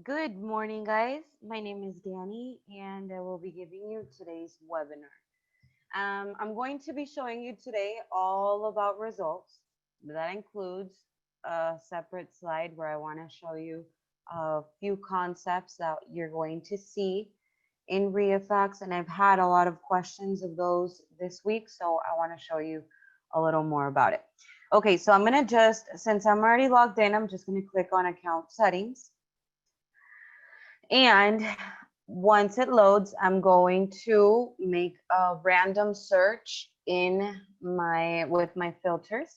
Good morning, guys. My name is Danny, and I will be giving you today's webinar. I'm going to be showing you today all about results. That includes a separate slide where I want to show you a few concepts that you're going to see in ReaFacts, and I've had a lot of questions of those this week, so I want to show you a little more about it. Okay, so I'm going to since I'm already logged in, I'm just going to click on account settings. And once it loads, I'm going to make a random search with my filters.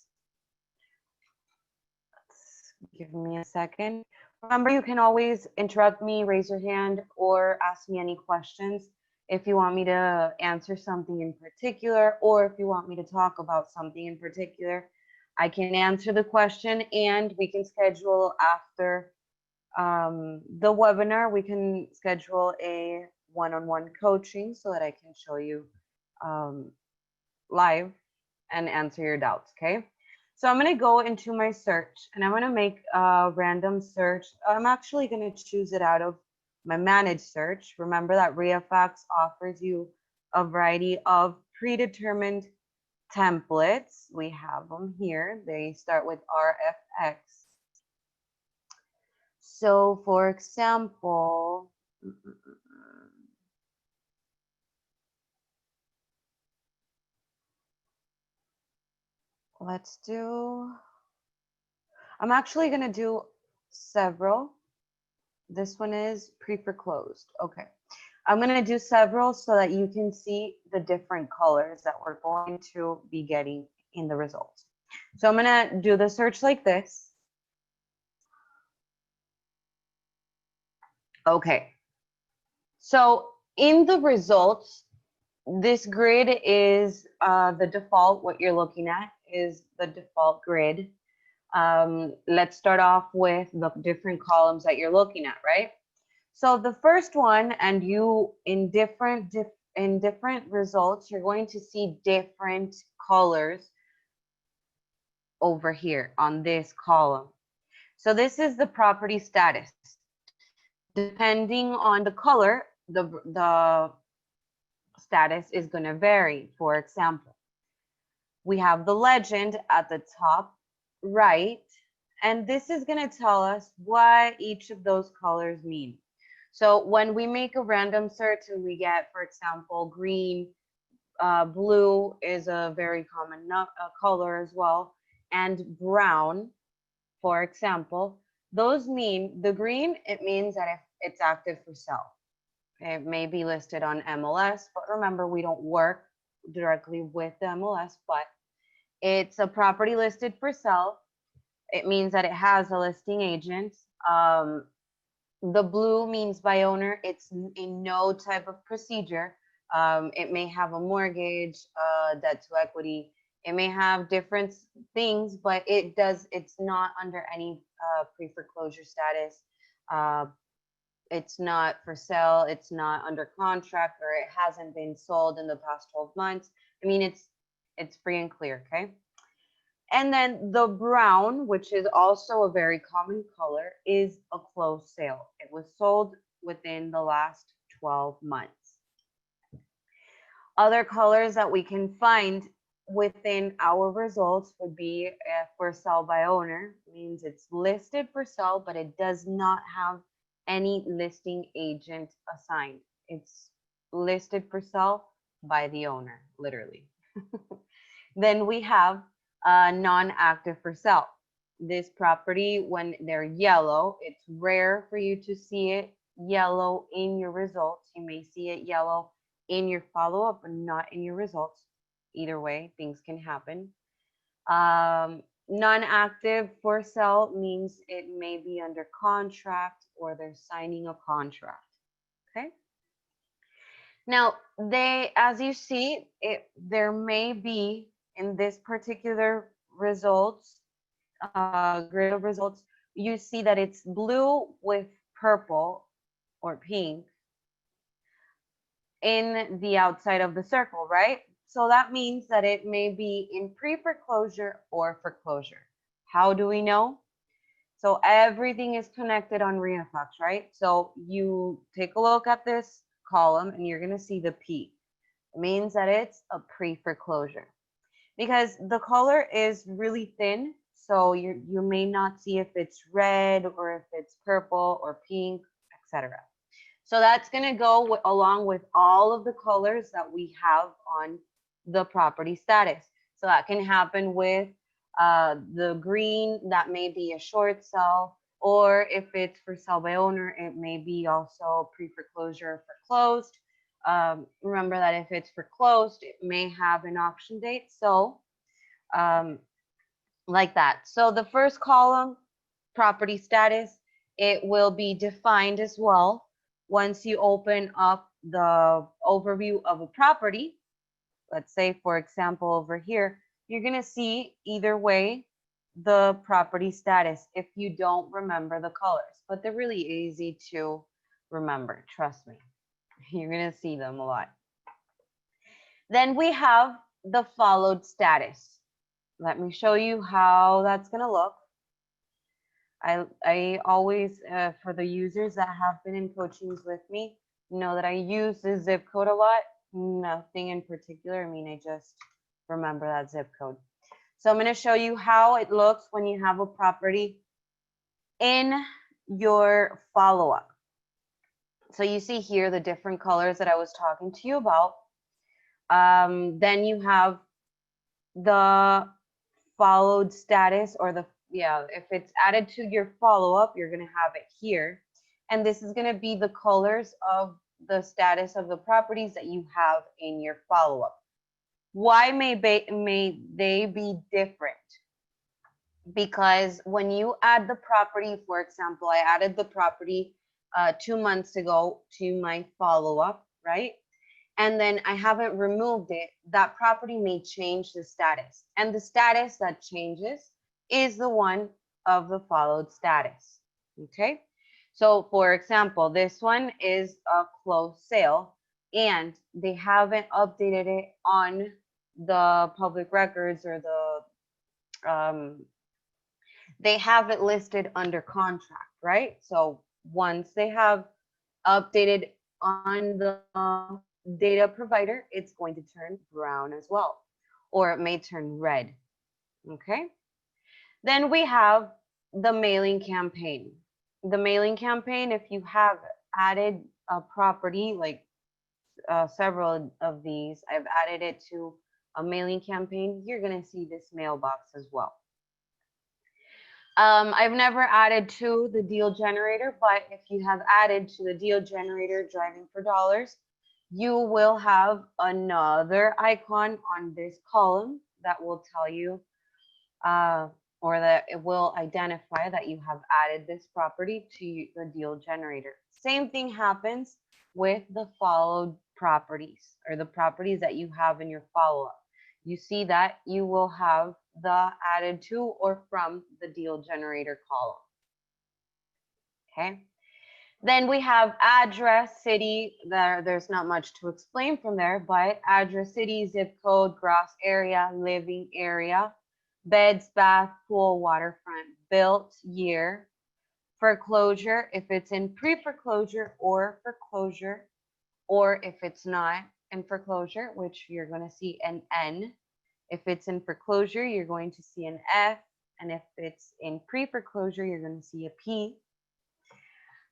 Give me a second. Remember, you can always interrupt me, raise your hand, or ask me any questions if you want me to answer something in particular, or if you want me to talk about something in particular. I can answer the question, and we can schedule after the webinar, we can schedule a one-on-one coaching so that I can show you live and answer your doubts, okay? So I'm going to go into my search and I'm going to make a random search. I'm actually going to choose it out of my managed search. Remember that ReaFacts offers you a variety of predetermined templates. We have them here. They start with RFX. So for example, I'm actually going to do several. This one is pre-foreclosed. Okay. I'm going to do several so that you can see the different colors that we're going to be getting in the results. So I'm going to do the search like this. Okay. So in the results, this grid is the default. What you're looking at is the default grid. Let's start off with the different columns that you're looking at, right? So the first one, and you in different results, you're going to see different colors over here on this column. So this is the property status. Depending on the color, the status is going to vary. For example, we have the legend at the top right, and this is going to tell us what each of those colors mean. So when we make a random search and we get, for example, green, blue is a very common color as well, and brown, for example, those mean the green, it means that if it's active for sale. It may be listed on MLS, but remember, we don't work directly with the MLS, but it's a property listed for sale. It means that it has a listing agent. The blue means by owner. It's in no type of procedure. It may have a mortgage, debt to equity. It may have different things, but it's not under any pre-foreclosure status. It's not for sale. It's not under contract, or it hasn't been sold in the past 12 months. I mean, it's free and clear, okay? And then the brown, which is also a very common color, is a closed sale. It was sold within the last 12 months. Other colors that we can find within our results would be for sale by owner, means it's listed for sale, but it does not have any listing agent assigned. It's listed for sale by the owner, literally. Then we have non-active for sale. This property, when they're yellow, it's rare for you to see it yellow in your results. You may see it yellow in your follow-up, but not in your results. Either way, things can happen. Non-active for sale means it may be under contract or they're signing a contract. Okay. Now, as you see, there may be in this particular results, grid of results, you see that it's blue with purple or pink in the outside of the circle, right? So that means that it may be in pre-foreclosure or foreclosure. How do we know? So everything is connected on REFX, right? So you take a look at this column and you're gonna see the P. It means that it's a pre-foreclosure because the color is really thin. So you may not see if it's red or if it's purple or pink, etc. So that's going to go along with all of the colors that we have on the property status. So that can happen with the green, that may be a short sell, or if it's for sale by owner, it may be also pre-foreclosure for closed. Remember that if it's for closed, it may have an auction date. So um, like that. So the first column, property status, it will be defined as well once you open up the overview of a property. Let's say, for example, over here, you're going to see either way the property status if you don't remember the colors, but they're really easy to remember. Trust me, you're going to see them a lot. Then we have the followed status. Let me show you how that's going to look. I always, for the users that have been in coachings with me, know that I use the zip code a lot. Nothing in particular. I mean, I just remember that zip code. So I'm going to show you how it looks when you have a property in your follow-up. So you see here the different colors that I was talking to you about. Then you have the followed status, or if it's added to your follow-up, you're going to have it here. And this is going to be the colors of the status of the properties that you have in your follow-up. Why may they be different? Because when you add the property, for example, I added the property 2 months ago to my follow-up, right? And then I haven't removed it, that property may change the status. And the status that changes is the one of the followed status, okay? So for example, this one is a closed sale and they haven't updated it on the public records or they have it listed under contract, right? So once they have updated on the data provider, it's going to turn brown as well, or it may turn red, okay? Then we have the mailing campaign. The mailing campaign, if you have added a property, like several of these, I've added it to a mailing campaign, you're gonna see this mailbox as well. I've never added to the deal generator, but if you have added to the deal generator driving for dollars, you will have another icon on this column that will tell you or that it will identify that you have added this property to the deal generator. Same thing happens with the followed properties or the properties that you have in your follow-up. You see that you will have the added to or from the deal generator column. Okay. Then we have address, city. There's not much to explain from there, but address, city, zip code, gross area, living area, beds, bath, pool, waterfront, built, year, foreclosure, if it's in pre-foreclosure or foreclosure, or if it's not in foreclosure, which you're going to see an N. If it's in foreclosure, you're going to see an F. And if it's in pre-foreclosure, you're going to see a P.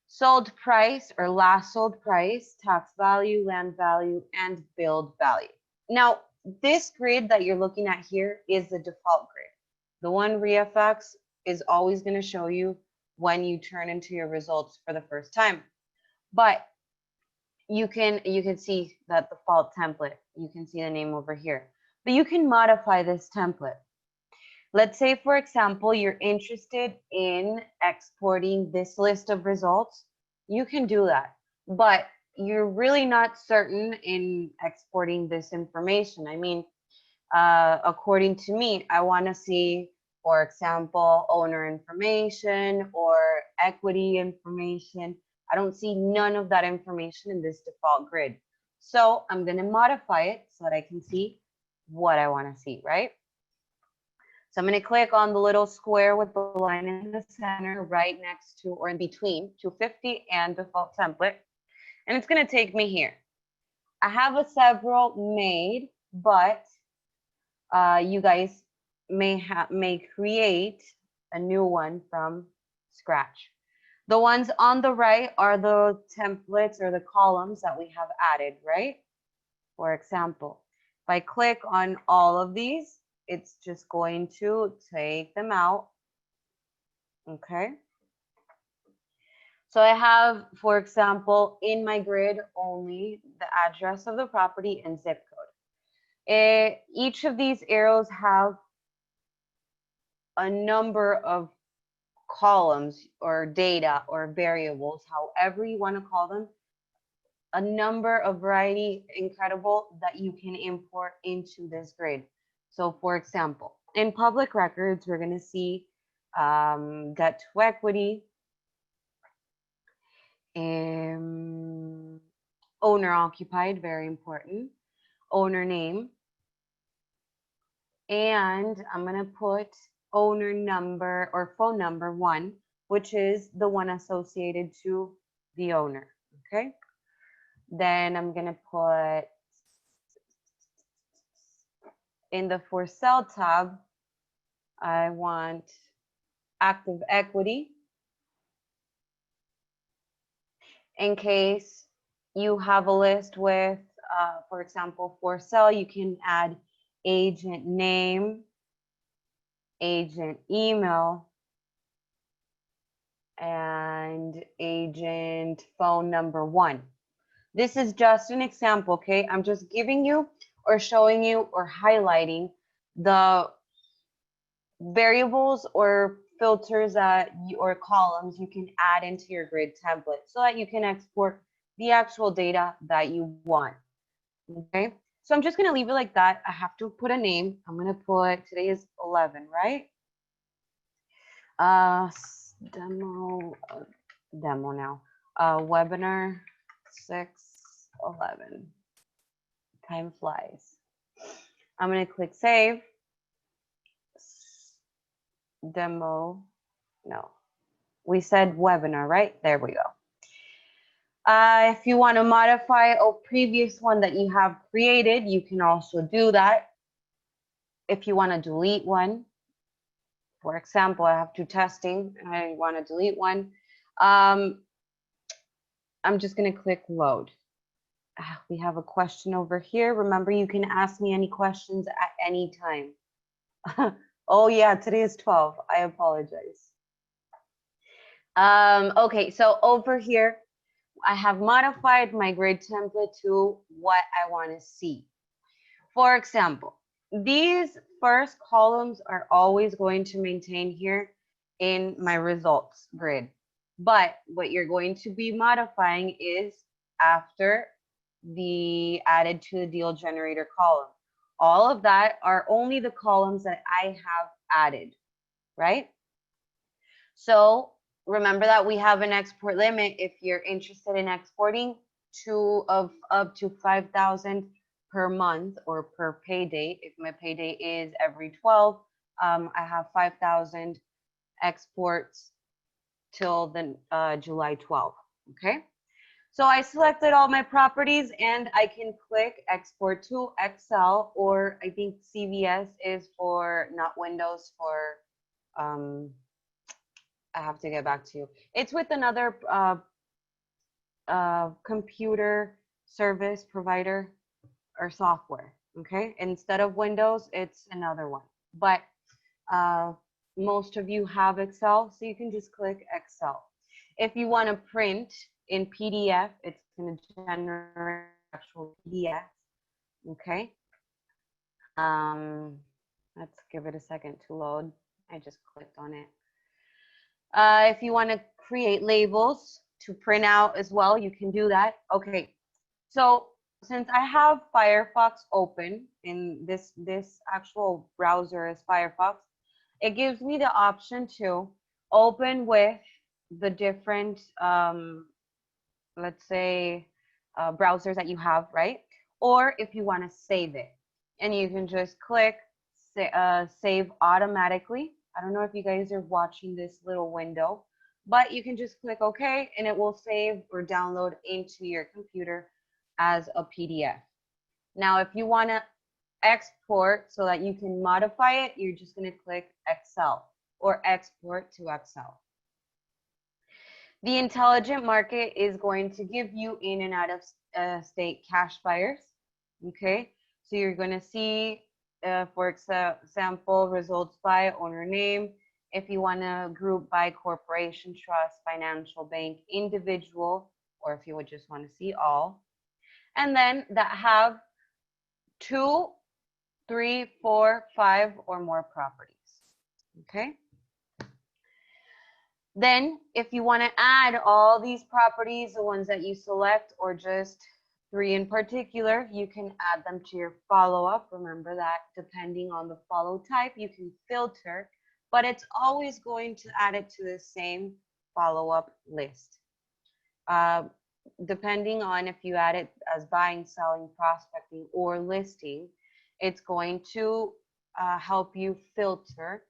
Sold price or last sold price, tax value, land value, and build value. Now, this grid that you're looking at here is the default grid. The one REFX is always going to show you when you turn into your results for the first time. But you can see that default template. You can see the name over here. But you can modify this template. Let's say, for example, you're interested in exporting this list of results. You can do that, but you're really not certain in exporting this information. I mean, according to me, I want to see, for example, owner information or equity information. I don't see none of that information in this default grid. So I'm going to modify it so that I can see what I want to see, right? So I'm going to click on the little square with the line in the center right next to or in between 250 and default template. And it's going to take me here. I have a several made, but you guys may create a new one from scratch. The ones on the right are the templates or the columns that we have added, right? For example, if I click on all of these, it's just going to take them out. Okay. So I have, for example, in my grid only the address of the property and zip code. Each of these arrows have a number of columns or data or variables, however you want to call them, a number of variety incredible that you can import into this grid. So for example, in public records, we're going to see debt to equity, owner occupied, very important, owner name, and I'm going to put owner number or phone number 1, which is the one associated to the owner. Okay. Then I'm going to put in the for sale tab, I want active equity. In case you have a list with, for example, for sale, you can add agent name, agent email, and agent phone number 1. This is just an example, okay? I'm just giving you or showing you or highlighting the variables or filters that you, or columns you can add into your grid template so that you can export the actual data that you want. Okay, so I'm just going to leave it like that. I have to put a name. I'm going to put, today is 11, right? Demo now. Webinar 6/11. Time flies. I'm going to click save. Demo, no. We said webinar, right? There we go. If you want to modify a previous one that you have created, you can also do that. If you want to delete one, for example, I have two testing, and I want to delete one. I'm just going to click load. We have a question over here. Remember, you can ask me any questions at any time. Oh yeah, today is 12. I apologize. Okay, so over here, I have modified my grid template to what I want to see. For example, these first columns are always going to maintain here in my results grid. But what you're going to be modifying is after the added to the deal generator column. All of that are only the columns that I have added, right? So remember that we have an export limit if you're interested in exporting up to 5,000 per month or per payday. If my payday is every 12, I have 5,000 exports till the July 12th. Okay. So I selected all my properties and I can click export to Excel, or I think CVS is for not Windows, for I have to get back to you. It's with another computer service provider or software. Okay, instead of Windows, it's another one. But most of you have Excel, so you can just click Excel. If you want to print in PDF, it's going to generate actual PDF. Okay. Let's give it a second to load. I just clicked on it. If you want to create labels to print out as well, you can do that. Okay. So since I have Firefox open in this actual browser is Firefox, it gives me the option to open with the different, let's say, browsers that you have, right? Or if you want to save it, and you can just click save automatically. I don't know if you guys are watching this little window, but you can just click OK and it will save or download into your computer as a PDF. Now, if you want to export so that you can modify it, you're just going to click Excel or export to Excel. The intelligent market is going to give you in and out of state cash buyers. Okay, so you're going to see, for example, results by owner name. If you want to group by corporation, trust, financial, bank, individual, or if you would just want to see all. And then that have 2, 3, 4, 5 or more properties. Okay. Then if you want to add all these properties, the ones that you select, or just 3 in particular, you can add them to your follow-up. Remember that depending on the follow type, you can filter, but it's always going to add it to the same follow-up list. Depending on if you add it as buying, selling, prospecting, or listing, it's going to help you filter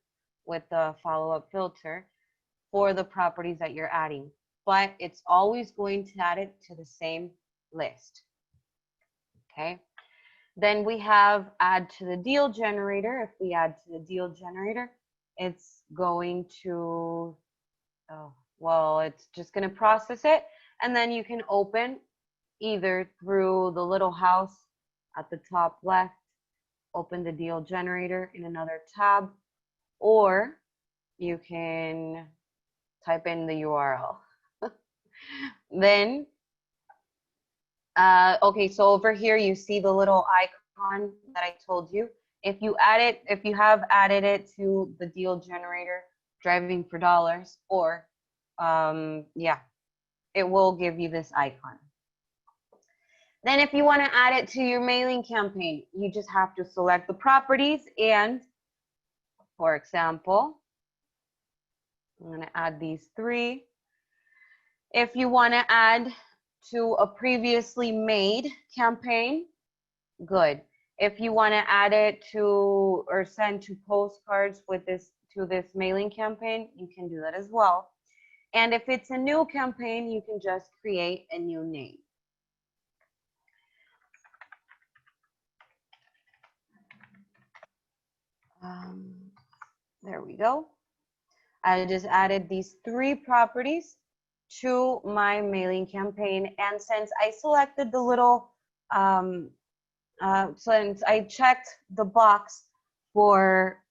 with the follow-up filter for the properties that you're adding, but it's always going to add it to the same list. Okay. Then we have add to the deal generator. If we add to the deal generator, it's going to, it's just going to process it. And then you can open either through the little house at the top left, open the deal generator in another tab, or you can type in the URL. Then, okay, so over here you see the little icon that I told you. If you have added it to the deal generator, driving for dollars, or it will give you this icon. Then if you want to add it to your mailing campaign, you just have to select the properties and, for example, I'm going to add these 3. If you want to add to a previously made campaign, good. If you want to add it to or send to postcards with this mailing campaign, you can do that as well. And if it's a new campaign, you can just create a new name. There we go. I just added these 3 properties to my mailing campaign. And since I selected the little, since I checked the box for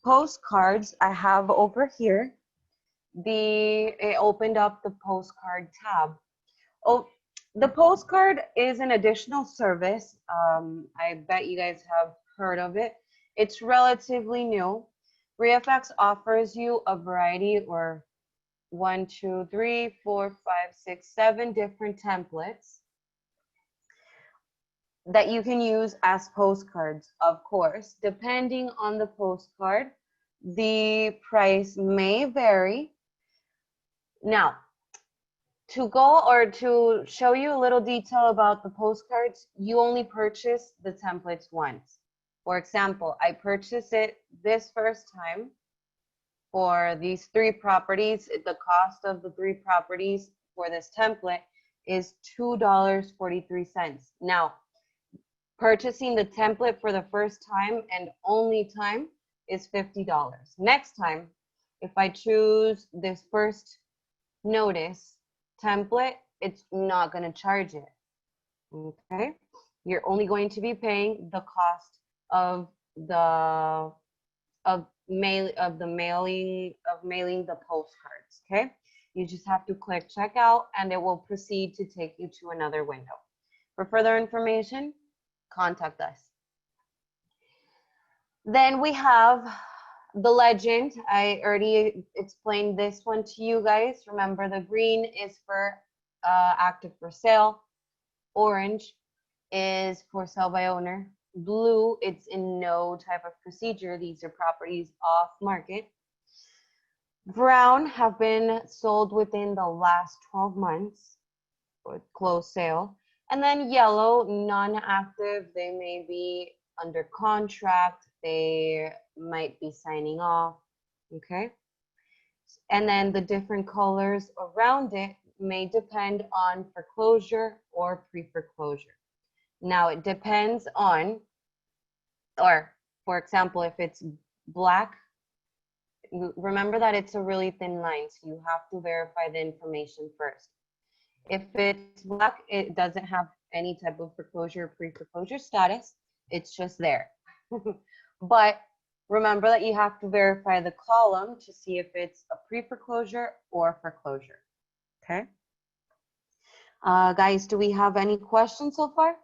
postcards, I have over here, it opened up the postcard tab. Oh, the postcard is an additional service. I bet you guys have heard of it. It's relatively new. REFX offers you a variety, or 1, 2, 3, 4, 5, 6, 7 different templates that you can use as postcards. Of course, depending on the postcard, the price may vary. Now, to show you a little detail about the postcards, you only purchase the templates once. For example, I purchased it this first time for these 3 properties. The cost of the 3 properties for this template is $2.43. Now, purchasing the template for the first time and only time is $50. Next time, if I choose this first notice template, it's not going to charge it. Okay, you're only going to be paying the cost of mailing the postcards. Okay, you just have to click checkout and it will proceed to take you to another window. For further information, contact us. Then we have the legend. I already explained this one to you guys. Remember, the green is for active for sale. Orange is for sale by owner. Blue, it's in no type of procedure. These are properties off market. Brown have been sold within the last 12 months or closed sale. And then yellow, non-active, they may be under contract, they might be signing off, okay? And then the different colors around it may depend on foreclosure or pre-foreclosure. Now it depends on, or for example, if it's black, remember that it's a really thin line, so you have to verify the information first. If it's black, it doesn't have any type of foreclosure or pre-foreclosure status. It's just there. But remember that you have to verify the column to see if it's a pre-foreclosure or foreclosure. Okay. Guys, do we have any questions so far?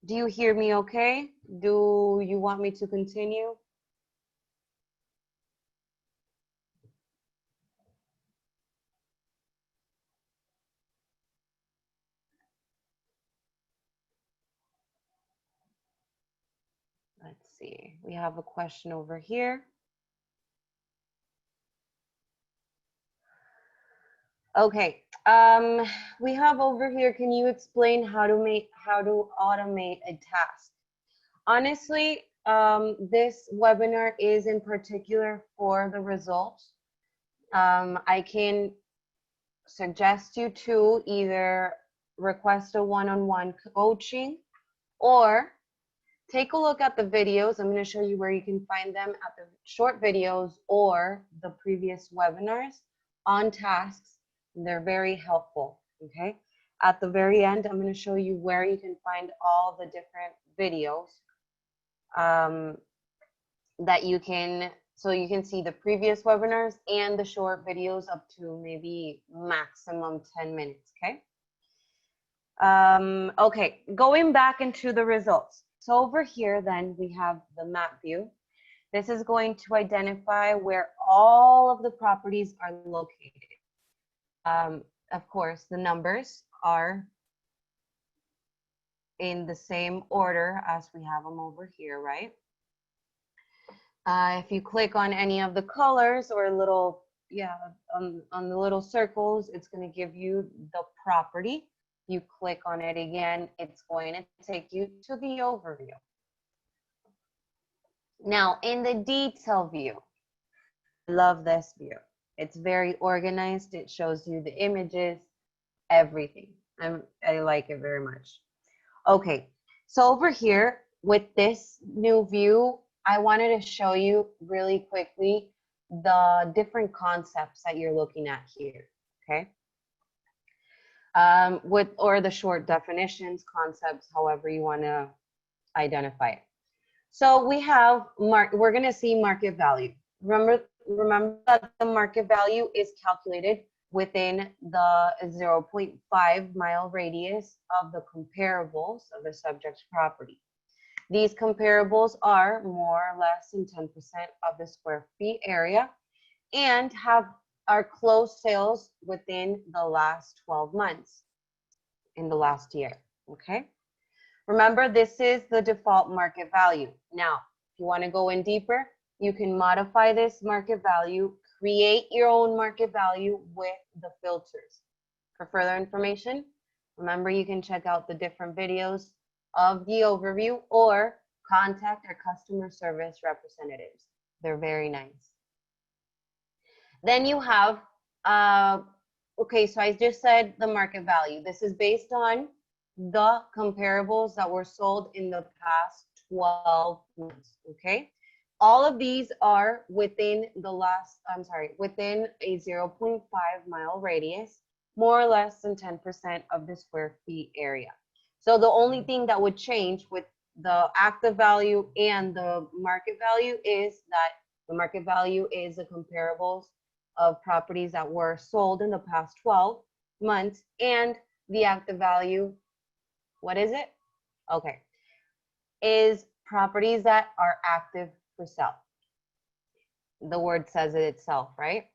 Do you hear me okay? Do you want me to continue? Let's see. We have a question over here. Okay. We have over here, can you explain how to automate a task? Honestly, this webinar is in particular for the results. I can suggest you to either request a one-on-one coaching or take a look at the videos. I'm going to show you where you can find them at the short videos or the previous webinars on tasks. They're very helpful, okay? At the very end, I'm going to show you where you can find all the different videos that you can, so you can see the previous webinars and the short videos up to maybe maximum 10 minutes, okay? Okay, going back into the results. So over here, then we have the map view. This is going to identify where all of the properties are located. Of course, the numbers are in the same order as we have them over here, right? If you click on any of the colors or little, on the little circles, it's going to give you the property. You click on it again, it's going to take you to the overview. Now, in the detail view, I love this view. It's very organized. It shows you the images, everything. I like it very much. Okay, so over here with this new view, I wanted to show you really quickly the different concepts that you're looking at here, okay? Or the short definitions, concepts, however you want to identify it. So we have, we're going to see market value. Remember that the market value is calculated within the 0.5 mile radius of the comparables of the subject's property. These comparables are more or less than 10% of the square feet area and are closed sales within the last 12 months in the last year, okay? Remember, this is the default market value. Now, if you want to go in deeper, you can modify this market value, create your own market value with the filters. For further information, remember you can check out the different videos of the overview or contact our customer service representatives. They're very nice. Then you have, okay, so I just said the market value. This is based on the comparables that were sold in the past 12 months, okay? All of these are within within a 0.5 mile radius, more or less than 10% of the square feet area. So the only thing that would change with the active value and the market value is that the market value is the comparables of properties that were sold in the past 12 months, and the active value, what is it? Okay, is properties that are active for sale. The word says it itself, right?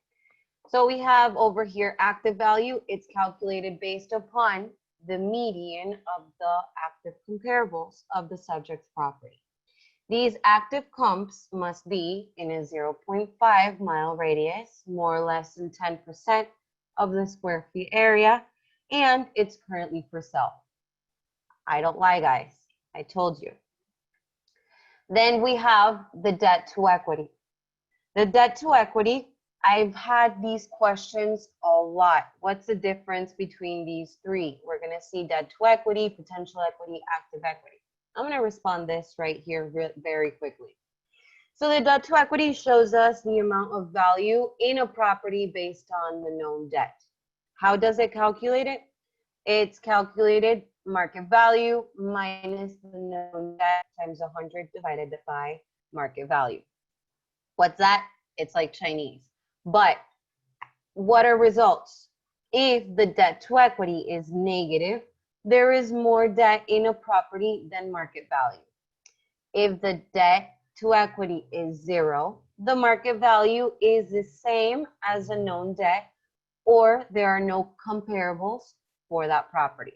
So we have over here active value. It's calculated based upon the median of the active comparables of the subject's property. These active comps must be in a 0.5 mile radius, more or less than 10% of the square feet area, and it's currently for sale. I don't lie, guys. I told you. Then we have the debt to equity. The debt to equity, I've had these questions a lot. What's the difference between these three? We're going to see debt to equity, potential equity, active equity. I'm going to respond this right here very quickly. So the debt to equity shows us the amount of value in a property based on the known debt. How does it calculate it? It's calculated market value minus the known debt times 100 divided by market value. What's that? It's like Chinese. But what are results? If the debt to equity is negative, there is more debt in a property than market value. If the debt to equity is 0, the market value is the same as a known debt, or there are no comparables for that property.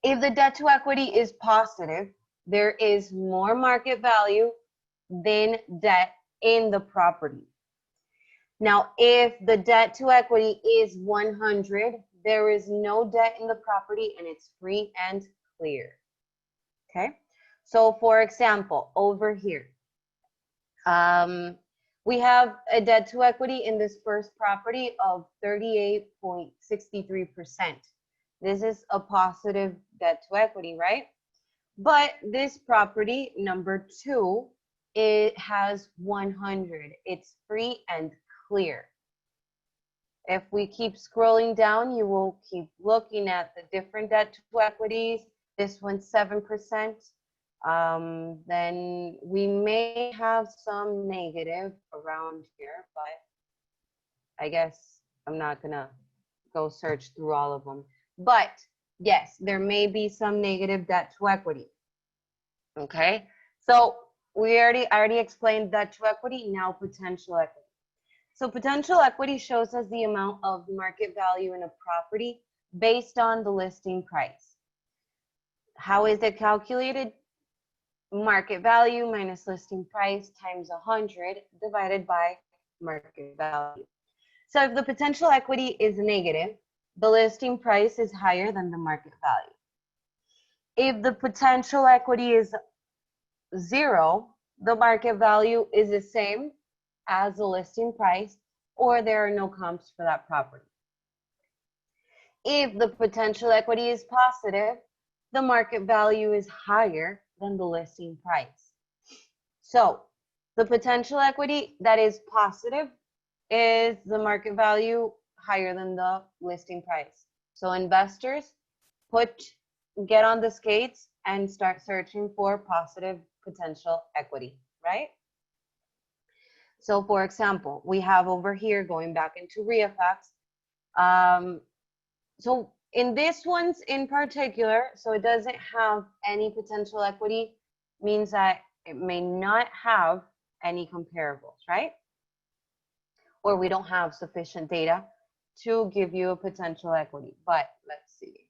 If the debt to equity is positive, there is more market value than debt in the property. Now, if the debt to equity is 100, there is no debt in the property and it's free and clear. Okay? So, for example, over here, we have a debt to equity in this first property of 38.63%. This is a positive debt to equity, right? But this property, number 2, it has 100. It's free and clear. If we keep scrolling down, you will keep looking at the different debt to equities. This one's 7%. Then we may have some negative around here, but I guess I'm not gonna go search through all of them. But yes, there may be some negative debt to equity. Okay, so I already explained debt to equity, now potential equity. So potential equity shows us the amount of market value in a property based on the listing price. How is it calculated? Market value minus listing price times 100 divided by market value. So if the potential equity is negative, the listing price is higher than the market value. If the potential equity is 0, the market value is the same as the listing price, or there are no comps for that property. If the potential equity is positive, the market value is higher than the listing price. So the potential equity that is positive is the market value higher than the listing price. So investors, get on the skates and start searching for positive potential equity, right? So for example, we have over here, going back into REIFax, so in this ones in particular, so it doesn't have any potential equity, means that it may not have any comparables, right? Or we don't have sufficient data to give you a potential equity. But let's see.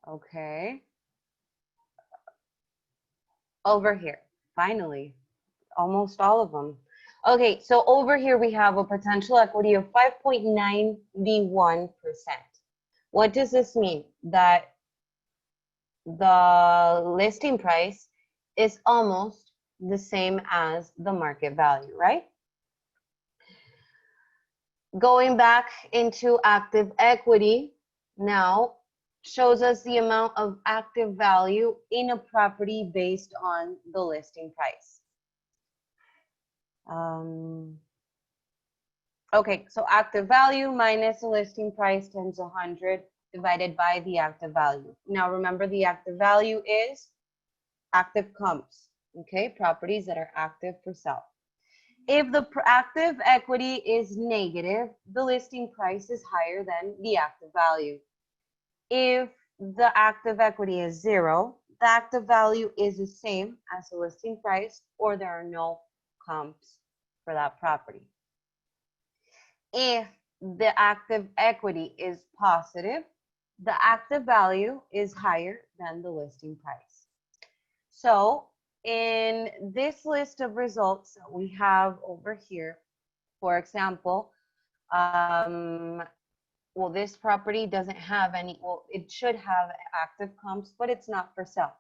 Okay. Over here, finally, almost all of them. Okay, so over here we have a potential equity of 5.91%. What does this mean? That the listing price is almost the same as the market value, right? Going back into active equity now shows us the amount of active value in a property based on the listing price. Okay, so active value minus the listing price times 100 divided by the active value. Now remember, the active value is active comps, okay? Properties that are active for sale. If the active equity is negative, the listing price is higher than the active value. If the active equity is 0, the active value is the same as the listing price, or there are no comps for that property. If the active equity is positive, the active value is higher than the listing price. So in this list of results that we have over here, for example, well, this property doesn't have any, well, it should have active comps, but it's not for sale.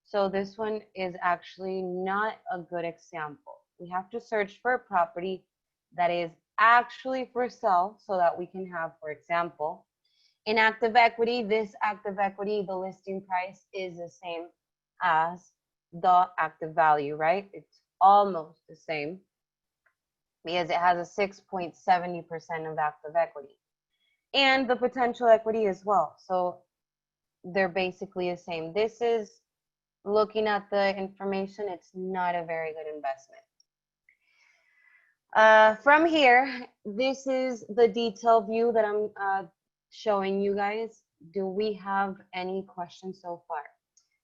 So this one is actually not a good example. We have to search for a property that is actually for sale so that we can have, for example, in active equity, this active equity, the listing price is the same as the active value, right? It's almost the same because it has a 6.70% of active equity and the potential equity as well. So they're basically the same. This is looking at the information, it's not a very good investment. From here, this is the detailed view that I'm showing you guys. Do we have any questions so far?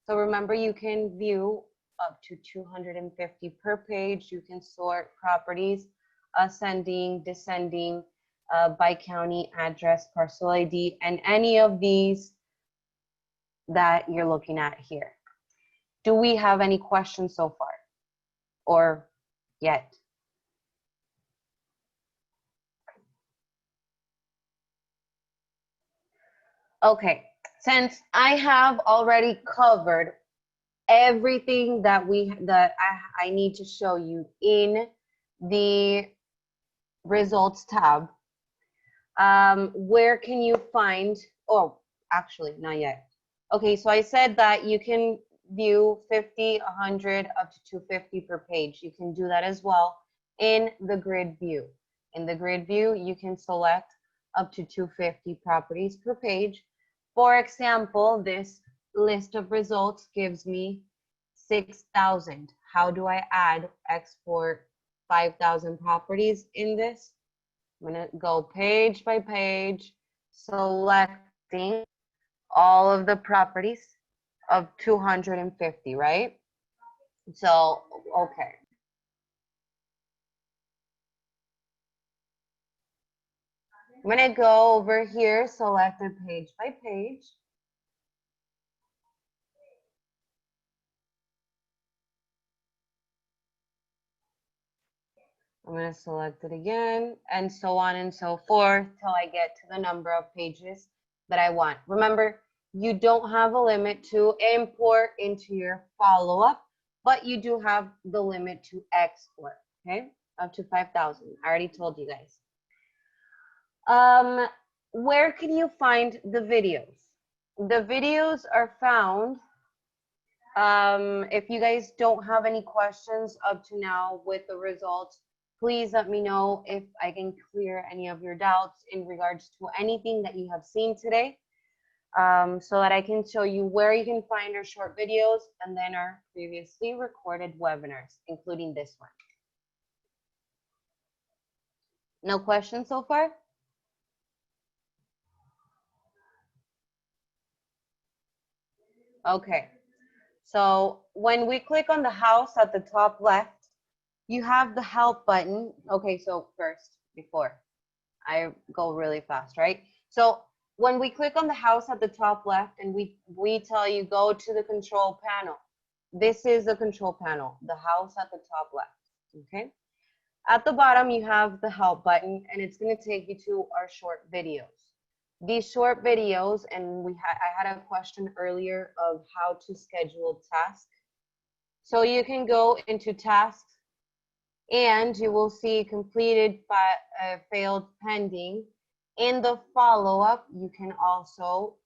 So remember, you can view up to 250 per page. You can sort properties, ascending, descending, by county, address, parcel ID, and any of these that you're looking at here. Do we have any questions so far or yet? Okay, since I have already covered everything that I need to show you in the results tab, where can you find, oh, actually not yet. Okay, so I said that you can view 50, 100, up to 250 per page. You can do that as well in the grid view. In the grid view, you can select up to 250 properties per page. For example, this list of results gives me 6,000. How do I export 5,000 properties in this? I'm going to go page by page, selecting all of the properties of 250, right? So, okay. I'm going to go over here, select it page by page. I'm going to select it again, and so on and so forth till I get to the number of pages that I want. Remember, you don't have a limit to import into your follow-up, but you do have the limit to export, okay? Up to 5,000. I already told you guys. Where can you find the videos? The videos are found, if you guys don't have any questions up to now with the results, please let me know if I can clear any of your doubts in regards to anything that you have seen today, so that I can show you where you can find our short videos and then our previously recorded webinars, including this one. No questions so far? Okay. So when we click on the house at the top left, you have the help button. Okay, so first, before I go really fast, right? So when we click on the house at the top left and we tell you go to the control panel, this is the control panel, the house at the top left, okay? At the bottom, you have the help button and it's gonna take you to our short videos. These short videos, and I had a question earlier of how to schedule tasks. So you can go into tasks and you will see completed, failed, pending. In the follow-up, you can also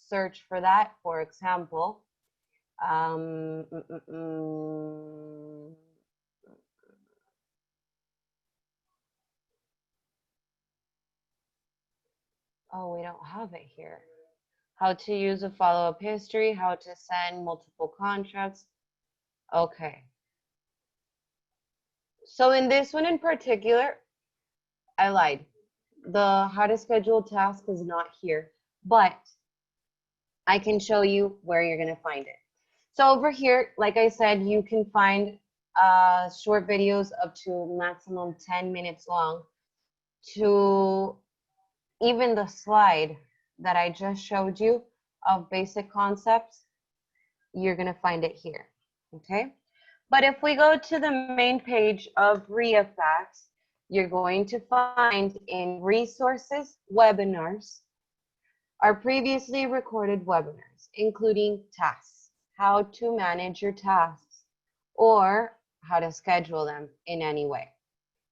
search for that. For example, oh, we don't have it here. How to use a follow-up history, how to send multiple contracts. Okay. So in this one in particular, I lied. The how to schedule task is not here, but I can show you where you're going to find it. So over here, like I said, you can find short videos up to maximum 10 minutes long to even the slide that I just showed you of basic concepts. You're going to find it here, okay? But if we go to the main page of RIAFAX, you're going to find in resources, webinars, Our previously recorded webinars, including tasks, how to manage your tasks, or how to schedule them in any way.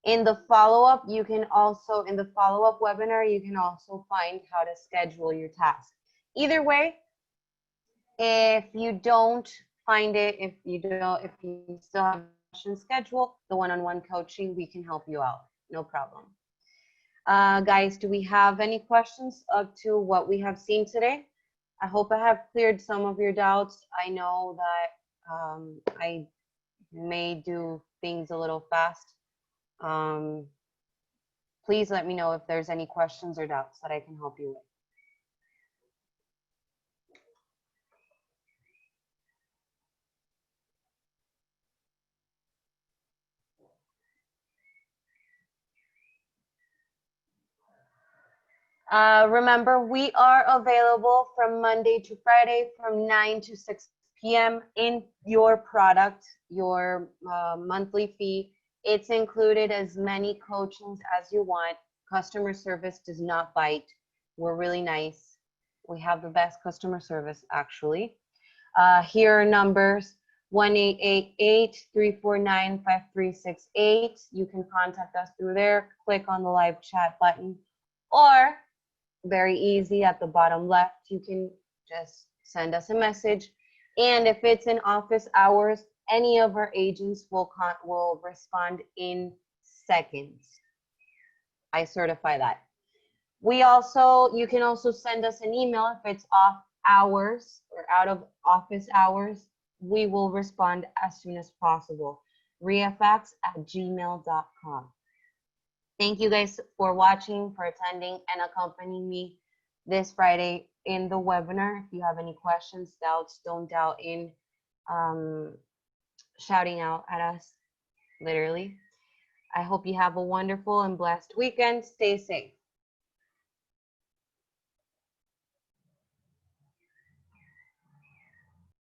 In the follow-up, in the follow-up webinar, you can also find how to schedule your tasks. Either way, if you don't find it, if you still have a schedule, the one-on-one coaching, we can help you out, no problem. Guys, do we have any questions up to what we have seen today? I hope I have cleared some of your doubts. I know that I may do things a little fast. Please let me know if there's any questions or doubts that I can help you with. Remember, we are available from Monday to Friday from 9 to 6 p.m. in your product, your monthly fee. It's included as many coachings as you want. Customer service does not bite. We're really nice. We have the best customer service, actually. Here are numbers: 1-888-349-5368. You can contact us through there. Click on the live chat button, or very easy at the bottom left, you can just send us a message. And if it's in office hours, any of our agents will respond in seconds. I certify that. You can also send us an email if it's off hours or out of office hours. We will respond as soon as possible. riafax@gmail.com. Thank you guys for watching, for attending, and accompanying me this Friday in the webinar. If you have any questions, doubts, don't doubt in shouting out at us, literally. I hope you have a wonderful and blessed weekend. Stay safe.